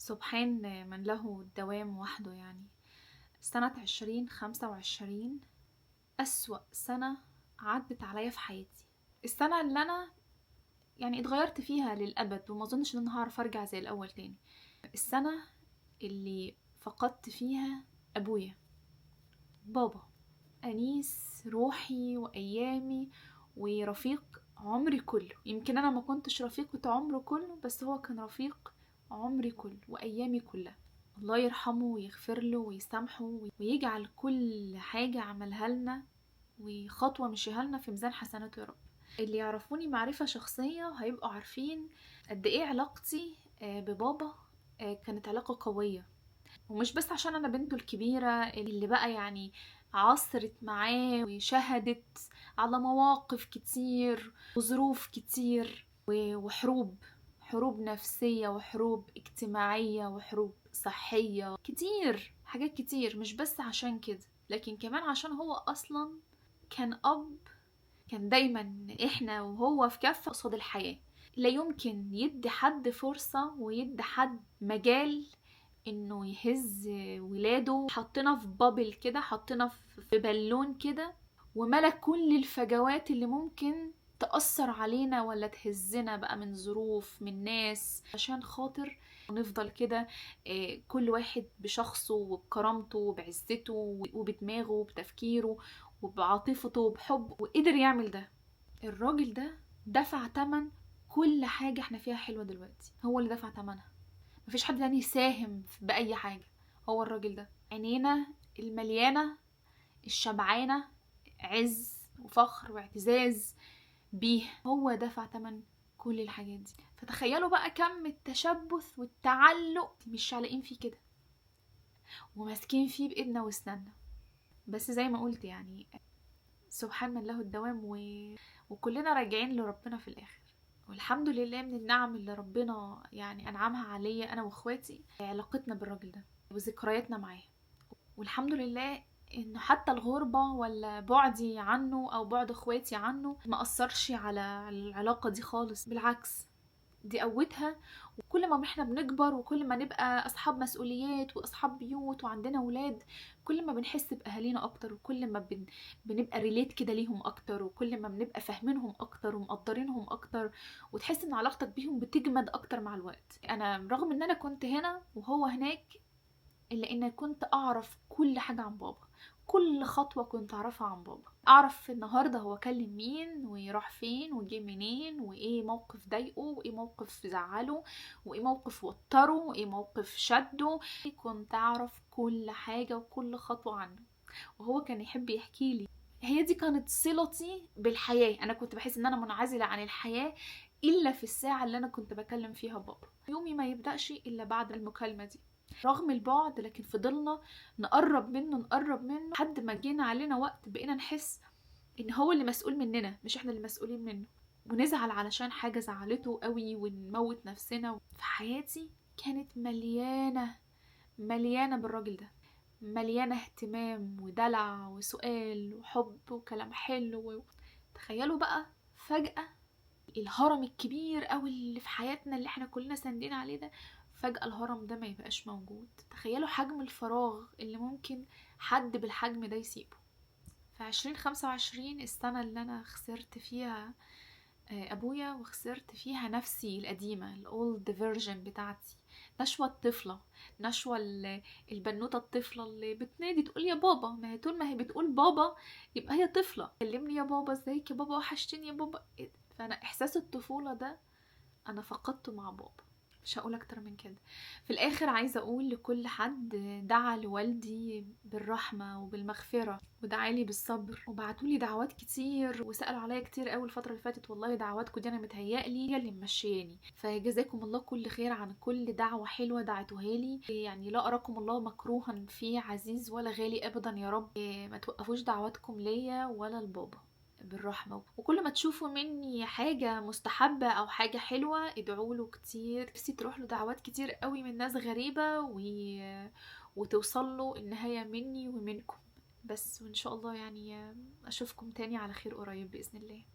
سبحان من له الدوام وحده يعني. سنة 2025 أسوأ سنة عدت عليا في حياتي. السنة اللي أنا اتغيرت فيها للأبد وما أظنش إن أنا هعرف أرجع زي الأول تاني. السنة اللي فقدت فيها أبويا، بابا، أنيس روحي وأيامي ورفيق عمري كله. يمكن أنا ما كنتش رفيقة عمره كله، بس هو كان رفيق عمري كله وأيامي كلها. الله يرحمه ويغفر له ويسامحه ويجعل كل حاجة عملها لنا وخطوة مشيها لنا في ميزان حسناته يا رب. اللي يعرفوني معرفة شخصية هيبقوا عارفين قد ايه علاقتي ببابا كانت علاقة قوية. ومش بس عشان انا بنته الكبيرة اللي بقى عاصرت معاه وشهدت على مواقف كتير وظروف كتير حروب نفسية وحروب اجتماعية وحروب صحية كتير، حاجات كتير. مش بس عشان كده، لكن كمان عشان هو اصلا كان اب. كان دايما احنا وهو في كفة قصاد الحياة. لا يمكن يدي حد فرصة ويدي حد مجال انه يهز ولاده. حطنا في بابل كده، حطنا في بالون كده، وملك كل الفجوات اللي ممكن تأثر علينا ولا تهزنا بقى من ظروف من ناس، عشان خاطر نفضل كده كل واحد بشخصه وبكرامته وبعزته وبدماغه وبتفكيره وبعاطفته وبحب. وقدر يعمل ده. الراجل ده دفع تمن كل حاجة احنا فيها حلوة دلوقتي، هو اللي دفع تمنها. مفيش حد تاني يساهم بأي حاجة. هو الراجل ده. عينينا المليانة الشبعانة عز وفخر واعتزاز بيه، هو دفع تمن كل الحاجات دي. فتخيلوا بقى كم التشبث والتعلق مش شالقين فيه كده وماسكين فيه بإيدنا واسناننا. بس زي ما قلت سبحان من له الدوام وكلنا راجعين لربنا في الآخر. والحمد لله من النعم اللي ربنا أنعمها عليا أنا وإخواتي علاقتنا بالراجل ده وذكرياتنا معاه. والحمد لله إنه حتى الغربة ولا بعدي عنه أو بعد إخواتي عنه ما أثرش على العلاقة دي خالص. بالعكس، دي قوتها. وكل ما احنا بنكبر وكل ما نبقى أصحاب مسؤوليات وأصحاب بيوت وعندنا ولاد، كل ما بنحس بأهالينا أكتر، وكل ما بنبقى ريليت كده ليهم أكتر، وكل ما بنبقى فاهمينهم أكتر ومقدرينهم أكتر، وتحس إن علاقتك بيهم بتجمد أكتر مع الوقت. أنا رغم إن أنا كنت هنا وهو هناك، إلا إن كنت أعرف كل حاجة عن بابا. كل خطوة كنت أعرفها عن بابا. أعرف النهاردة هو كلم مين ويروح فين وجي منين، وإيه موقف ضايقه وإيه موقف زعله وإيه موقف وتره وإيه موقف شده. كنت أعرف كل حاجة وكل خطوة عنه، وهو كان يحب يحكي لي. هي دي كانت صلتي بالحياة. أنا كنت بحس إن أنا منعزلة عن الحياة إلا في الساعة اللي أنا كنت بكلم فيها بابا. يومي ما يبدأش إلا بعد المكالمة دي. رغم البعد لكن فضلنا نقرب منه لحد ما جينا علينا وقت بقينا نحس ان هو اللي مسؤول مننا مش احنا اللي مسؤولين منه، ونزعل علشان حاجة زعلته قوي ونموت نفسنا. في حياتي كانت مليانة بالراجل ده، مليانة اهتمام ودلع وسؤال وحب وكلام حلو. تخيلوا بقى فجأة الهرم الكبير قوي اللي في حياتنا اللي احنا كلنا ساندين عليه ده، فجأة الهرم ده ما يبقاش موجود. تخيلوا حجم الفراغ اللي ممكن حد بالحجم ده يسيبه. في 2025 السنة اللي أنا خسرت فيها أبويا وخسرت فيها نفسي القديمة الأولد فيرجن بتاعتي. نشوة الطفلة، نشوة البنوتة الطفلة اللي بتنادي تقول يا بابا. ما هي طول ما هي بتقول بابا يبقى هي طفلة. كلمني يا بابا، ازيك يا بابا، وحشتني يا بابا. فأنا إحساس الطفولة ده أنا فقدته مع بابا. مش هقول اكتر من كده. في الاخر عايزه اقول لكل حد دعا لوالدي بالرحمه وبالمغفره ودعالي بالصبر وبعتولي دعوات كتير وسالوا عليا كتير قوي الفتره اللي فاتت. والله دعواتكم دي انا متهيألي هي اللي ممشياني، فجزاكم الله كل خير عن كل دعوه حلوه دعتوها لي. لا اراكم الله مكروها في عزيز ولا غالي ابدا يا رب. ما توقفوش دعواتكم ليا ولا لبابا بالرحمة. وكل ما تشوفوا مني حاجة مستحبة أو حاجة حلوة ادعوا له كتير. نفسي تروح له دعوات كتير قوي من ناس غريبة وتوصل له النهاية مني ومنكم بس. وإن شاء الله أشوفكم تاني على خير قريب بإذن الله.